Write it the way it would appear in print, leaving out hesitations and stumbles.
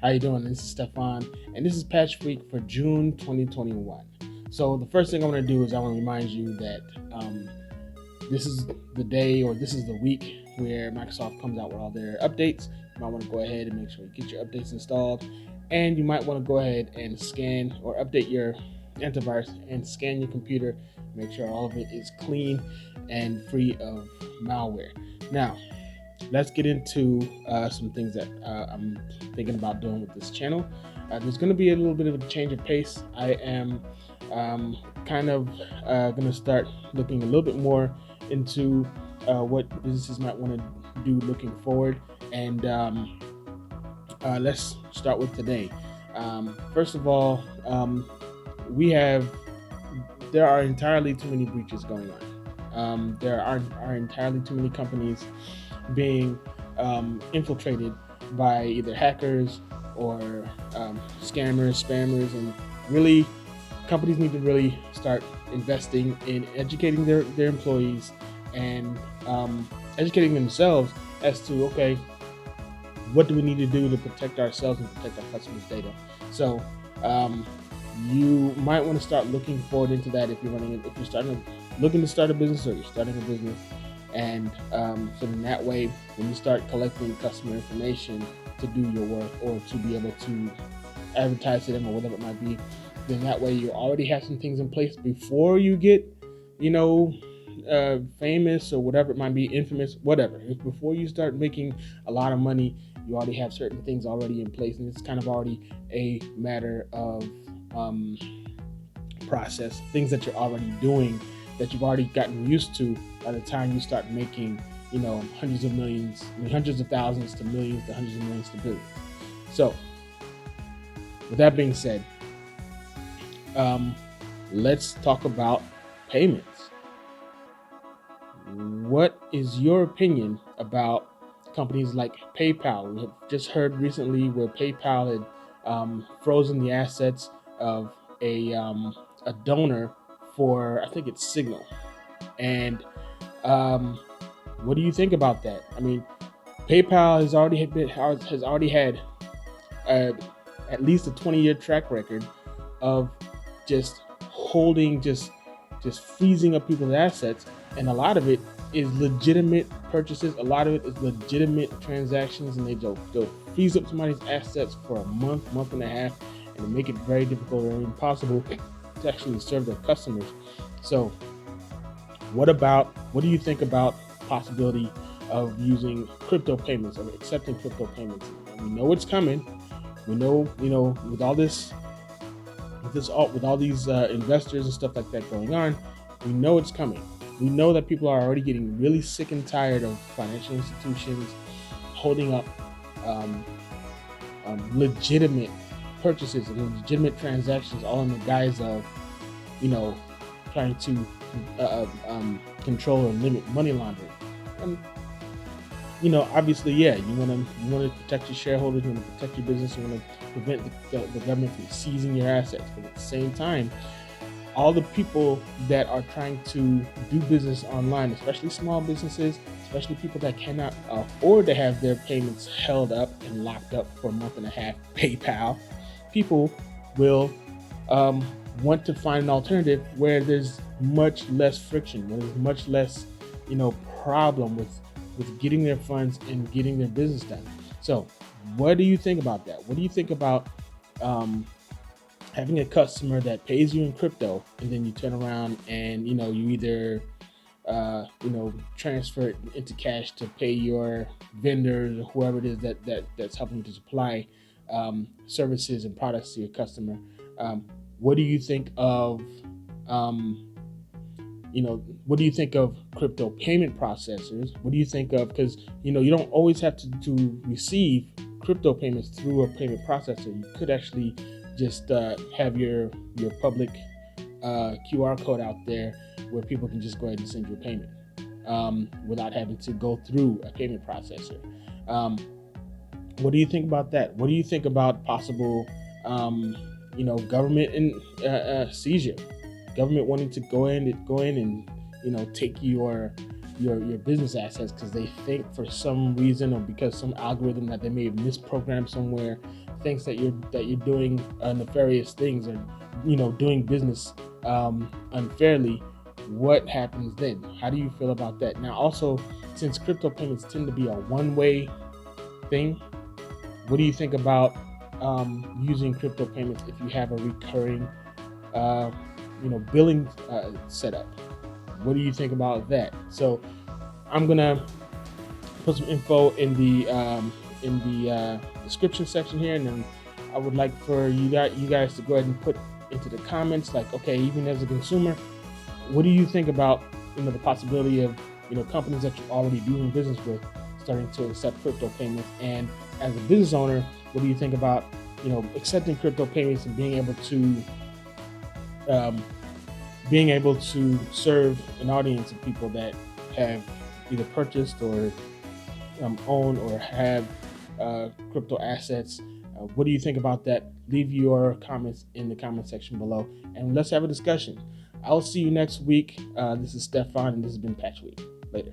How you doing? This is Stefan, and this is Patch Week for June 2021. So the first thing I want to do is I want to remind you that this is the day or this is the week where Microsoft comes out with all their updates. You might want to go ahead and make sure you get your updates installed, and you might want to go ahead and scan or update your antivirus and scan your computer, make sure all of it is clean and free of malware. Now, let's get into some things that I'm thinking about doing with this channel. There's going to be a little bit of a change of pace. I am kind of going to start looking a little bit more into what businesses might want to do looking forward. And let's start with today. First of all, we have there are entirely too many breaches going on. There are entirely too many companies being infiltrated by either hackers or scammers, spammers, and really companies need to really start investing in educating their employees and educating themselves as to, okay, what do we need to do to protect ourselves and protect our customers' data. So you might want to start looking forward into that if you're looking to start a business or you're starting a business. And so in that way, when you start collecting customer information to do your work or to be able to advertise to them or whatever it might be, then that way you already have some things in place before you get, famous or whatever it might be, infamous, whatever. Before you start making a lot of money, you already have certain things already in place, and it's kind of already a matter of process, things that you're already doing that you've already gotten used to by the time you start making, hundreds of millions, hundreds of thousands to millions to hundreds of millions to billions. So, with that being said, let's talk about payments. What is your opinion about companies like PayPal? We have just heard recently where PayPal had frozen the assets of a donor for, I think it's Signal. And what do you think about that? I mean, PayPal has already had at least a 20-year track record of just holding, just freezing up people's assets, and a lot of it is legitimate purchases. A lot of it is legitimate transactions, and they'll freeze up somebody's assets for a month and a half, and make it very difficult or impossible to actually serve their customers. So, what do you think about the possibility of using crypto payments or accepting crypto payments? We know it's coming. We know, with all these investors and stuff like that going on, we know it's coming. We know that people are already getting really sick and tired of financial institutions holding up legitimate purchases and legitimate transactions, all in the guise of, trying to control or limit money laundering. And obviously, yeah, you want to protect your shareholders, you want to protect your business, you want to prevent the government from seizing your assets. But at the same time, all the people that are trying to do business online, especially small businesses, especially people that cannot afford to have their payments held up and locked up for a month and a half, PayPal, people will want to find an alternative where there's much less friction, where there's much less, problem with getting their funds and getting their business done. So, what do you think about that? What do you think about having a customer that pays you in crypto, and then you turn around and you either transfer it into cash to pay your vendors or whoever it is that's helping you to supply services and products to your customer? What do you think of what do you think of crypto payment processors? What do you think of, because you don't always have to receive crypto payments through a payment processor. You could actually just have your public QR code out there where people can just go ahead and send you a payment without having to go through a payment processor. What do you think about that? What do you think about possible government and seizure? Government wanting to go in and take your business assets because they think for some reason or because some algorithm that they may have misprogrammed somewhere thinks that you're doing nefarious things, or doing business unfairly, what happens then? How do you feel about that? Now, also, since crypto payments tend to be a one-way thing, what do you think about using crypto payments if you have a recurring, uh, billing setup? What do you think about that? So, I'm gonna put some info in the description section here, and then I would like for you guys to go ahead and put into the comments, like, okay, even as a consumer, what do you think about the possibility of companies that you're already doing business with starting to accept crypto payments? And as a business owner, what do you think about accepting crypto payments and um, being able to serve an audience of people that have either purchased or own or have crypto assets? What do you think about that? Leave your comments in the comment section below, and let's have a discussion. I'll see you next week. This is Stefan, and this has been Patch Week. Later.